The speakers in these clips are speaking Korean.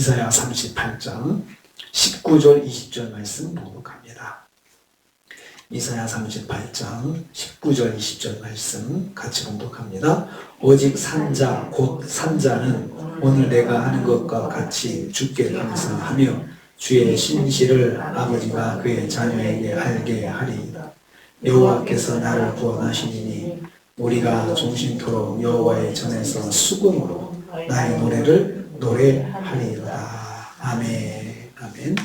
이사야 38장 19절 20절 말씀 봉독합니다. 이사야 38장 19절 20절 말씀 같이 봉독합니다. 오직 산자 곧 산자는 오늘 내가 하는 것과 같이 주께 감사하며 주의 신실을 아버지가 그의 자녀에게 알게 하리이다. 여호와께서 나를 구원하시니 우리가 종신토록 여호와의 전에서 수금으로 나의 노래를 노래하리이다. 아멘. 아멘.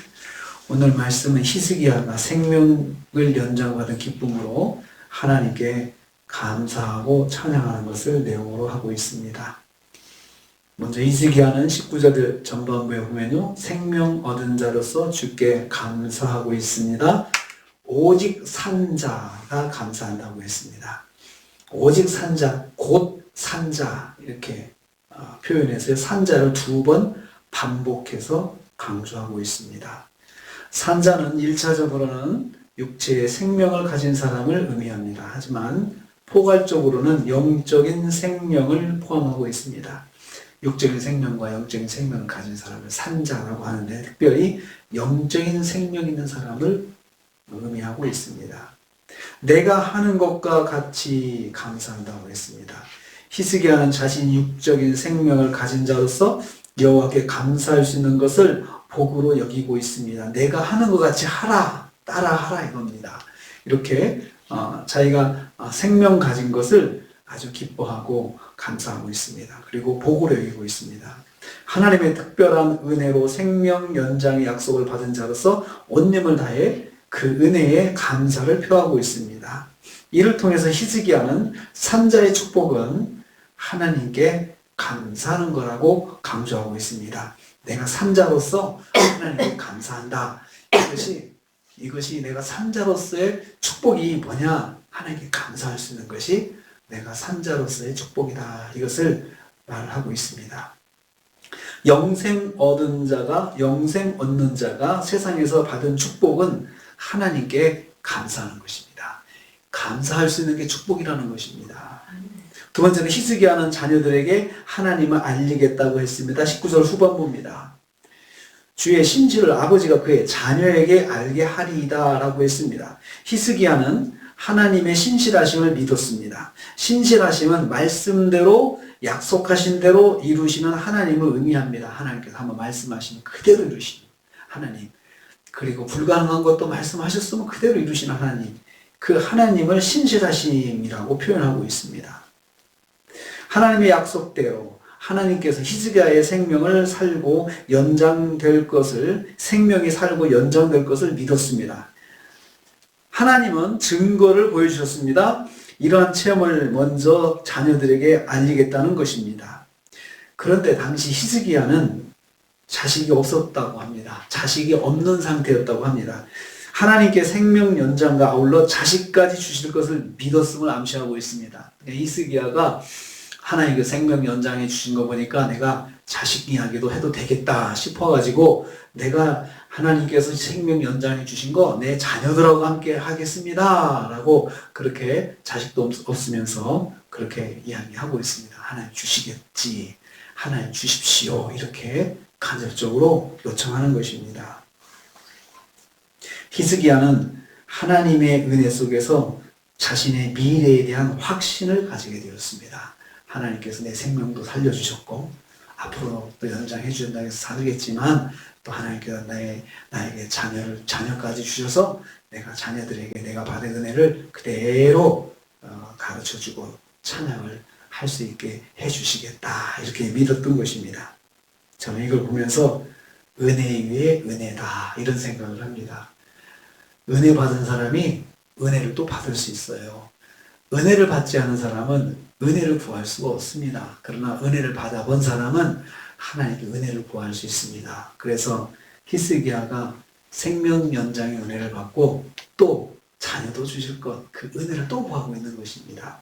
오늘 말씀은 히스기야가 생명을 연장받은 기쁨으로 하나님께 감사하고 찬양하는 것을 내용으로 하고 있습니다. 먼저 히스기야는 19절 전반부에 보면요, 생명 얻은 자로서 주께 감사하고 있습니다. 오직 산자가 감사한다고 했습니다. 오직 산자, 곧 산자 이렇게 표현해서 산자를 2번 반복해서 강조하고 있습니다. 산자는 1차적으로는 육체의 생명을 가진 사람을 의미합니다. 하지만 포괄적으로는 영적인 생명을 포함하고 있습니다. 육적인 생명과 영적인 생명을 가진 사람을 산자라고 하는데 특별히 영적인 생명 있는 사람을 의미하고 있습니다. 내가 하는 것과 같이 감사한다고 했습니다. 히스기야는 자신이 육적인 생명을 가진 자로서 여호와께 감사할 수 있는 것을 복으로 여기고 있습니다. 내가 하는 것 같이 하라, 따라하라 이겁니다. 이렇게 자기가 생명 가진 것을 아주 기뻐하고 감사하고 있습니다. 그리고 복으로 여기고 있습니다. 하나님의 특별한 은혜로 생명 연장의 약속을 받은 자로서 온 힘을 다해 그 은혜에 감사를 표하고 있습니다. 이를 통해서 히스기야는 산자의 축복은 하나님께 감사하는 거라고 강조하고 있습니다. 내가 산자로서 하나님께 감사한다. 이것이 내가 산자로서의 축복이 뭐냐? 하나님께 감사할 수 있는 것이 내가 산자로서의 축복이다. 이것을 말하고 있습니다. 영생 얻는 자가 세상에서 받은 축복은 하나님께 감사하는 것입니다. 감사할 수 있는 게 축복이라는 것입니다. 두 번째는 히스기야는 자녀들에게 하나님을 알리겠다고 했습니다. 19절 후반부입니다. 주의 신실을 아버지가 그의 자녀에게 알게 하리이다 라고 했습니다. 히스기야는 하나님의 신실하심을 믿었습니다. 신실하심은 말씀대로 약속하신 대로 이루시는 하나님을 의미합니다. 하나님께서 한번 말씀하시면 그대로 이루시는 하나님, 그리고 불가능한 것도 말씀하셨으면 그대로 이루시는 하나님, 그 하나님을 신실하심이라고 표현하고 있습니다. 하나님의 약속대로 하나님께서 히스기야의 생명을 살고 연장될 것을, 생명이 살고 연장될 것을 믿었습니다. 하나님은 증거를 보여주셨습니다. 이러한 체험을 먼저 자녀들에게 알리겠다는 것입니다. 그런데 당시 히스기야는 자식이 없었다고 합니다. 자식이 없는 상태였다고 합니다. 하나님께 생명 연장과 아울러 자식까지 주실 것을 믿었음을 암시하고 있습니다. 히스기야가 하나님께 생명 연장해 주신 거 보니까 내가 자식 이야기도 해도 되겠다 싶어가지고 내가 하나님께서 생명 연장해 주신 거 내 자녀들하고 함께 하겠습니다 라고 그렇게 자식도 없으면서 그렇게 이야기하고 있습니다. 하나님 주시겠지, 하나님 주십시오 이렇게 간접적으로 요청하는 것입니다. 히스기야는 하나님의 은혜 속에서 자신의 미래에 대한 확신을 가지게 되었습니다. 하나님께서 내 생명도 살려주셨고 앞으로 또 연장해 주신다고 해서 살겠지만 또 하나님께서 나에게 자녀까지 주셔서 내가 자녀들에게 내가 받은 은혜를 그대로 가르쳐주고 찬양을 할 수 있게 해주시겠다 이렇게 믿었던 것입니다. 저는 이걸 보면서 은혜 위에 은혜다 이런 생각을 합니다. 은혜 받은 사람이 은혜를 또 받을 수 있어요. 은혜를 받지 않은 사람은 은혜를 구할 수가 없습니다. 그러나 은혜를 받아본 사람은 하나님께 은혜를 구할 수 있습니다. 그래서 히스기야가 생명 연장의 은혜를 받고 또 자녀도 주실 것, 그 은혜를 또 구하고 있는 것입니다.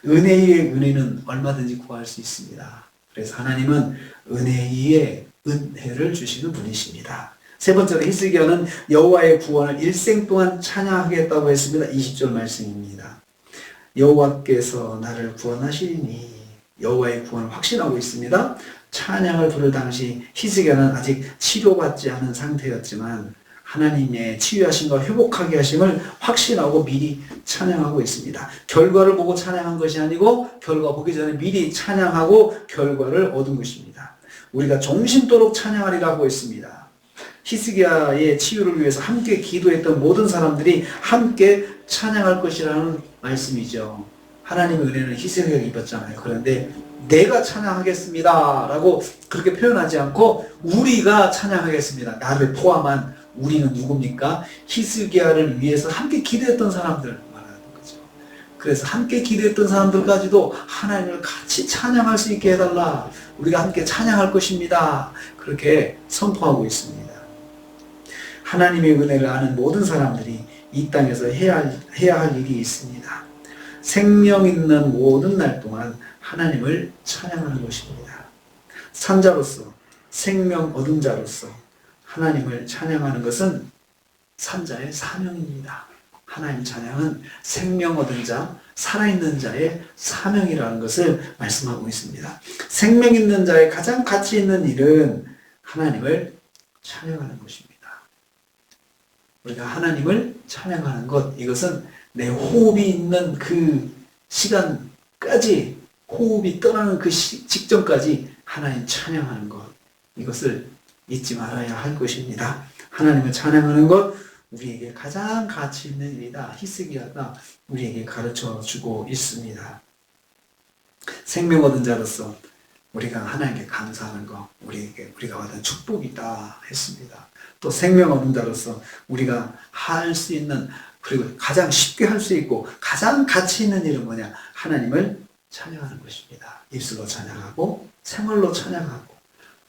은혜의 은혜는 얼마든지 구할 수 있습니다. 그래서 하나님은 은혜 위에 은혜를 주시는 분이십니다. 세 번째로 히스기야는 여호와의 구원을 일생 동안 찬양하겠다고 했습니다. 20절 말씀입니다. 여호와께서 나를 구원하시니 여호와의 구원을 확신하고 있습니다. 찬양을 부를 당시 히스기야는 아직 치료받지 않은 상태였지만 하나님의 치유하심과 회복하게 하심을 확신하고 미리 찬양하고 있습니다. 결과를 보고 찬양한 것이 아니고 결과 보기 전에 미리 찬양하고 결과를 얻은 것입니다. 우리가 종신토록 찬양하리라고 했습니다. 히스기야의 치유를 위해서 함께 기도했던 모든 사람들이 함께 찬양할 것이라는 말씀이죠. 하나님의 은혜는 히스기야가 입었잖아요. 그런데 내가 찬양하겠습니다 라고 그렇게 표현하지 않고 우리가 찬양하겠습니다. 나를 포함한 우리는 누굽니까? 히스기야를 위해서 함께 기도했던 사람들 말하는 거죠. 그래서 함께 기도했던 사람들까지도 하나님을 같이 찬양할 수 있게 해달라. 우리가 함께 찬양할 것입니다. 그렇게 선포하고 있습니다. 하나님의 은혜를 아는 모든 사람들이 이 땅에서 해야 할 일이 있습니다. 생명 있는 모든 날 동안 하나님을 찬양하는 것입니다. 산자로서, 생명 얻은 자로서 하나님을 찬양하는 것은 산자의 사명입니다. 하나님 찬양은 생명 얻은 자, 살아있는 자의 사명이라는 것을 말씀하고 있습니다. 생명 있는 자의 가장 가치 있는 일은 하나님을 찬양하는 것입니다. 우리가 하나님을 찬양하는 것, 이것은 내 호흡이 있는 그 시간까지, 호흡이 떠나는 그 직전까지 하나님 찬양하는 것, 이것을 잊지 말아야 할 것입니다. 하나님을 찬양하는 것, 우리에게 가장 가치 있는 일이다. 히스기야가 우리에게 가르쳐 주고 있습니다. 생명 얻은 자로서 우리가 하나님께 감사하는 것, 우리가 받은 축복이다 했습니다. 또 생명 얻은 자로서 우리가 할 수 있는, 그리고 가장 쉽게 할 수 있고 가장 가치 있는 일은 뭐냐? 하나님을 찬양하는 것입니다. 입술로 찬양하고 생활로 찬양하고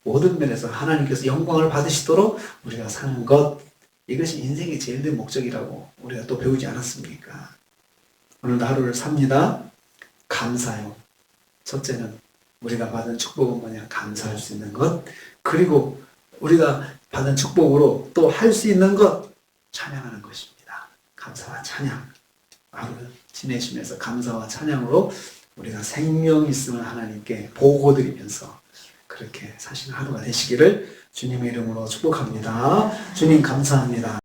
모든 면에서 하나님께서 영광을 받으시도록 우리가 사는 것, 이것이 인생의 제일 된 목적이라고 우리가 또 배우지 않았습니까? 오늘도 하루를 삽니다. 감사요. 첫째는 우리가 받은 축복은 뭐냐? 감사할 수 있는 것. 그리고 우리가 받은 축복으로 또 할 수 있는 것, 찬양하는 것입니다. 감사와 찬양. 하루를 지내시면서 감사와 찬양으로 우리가 생명 있음을 하나님께 보고드리면서 그렇게 사시는 하루가 되시기를 주님의 이름으로 축복합니다. 주님 감사합니다.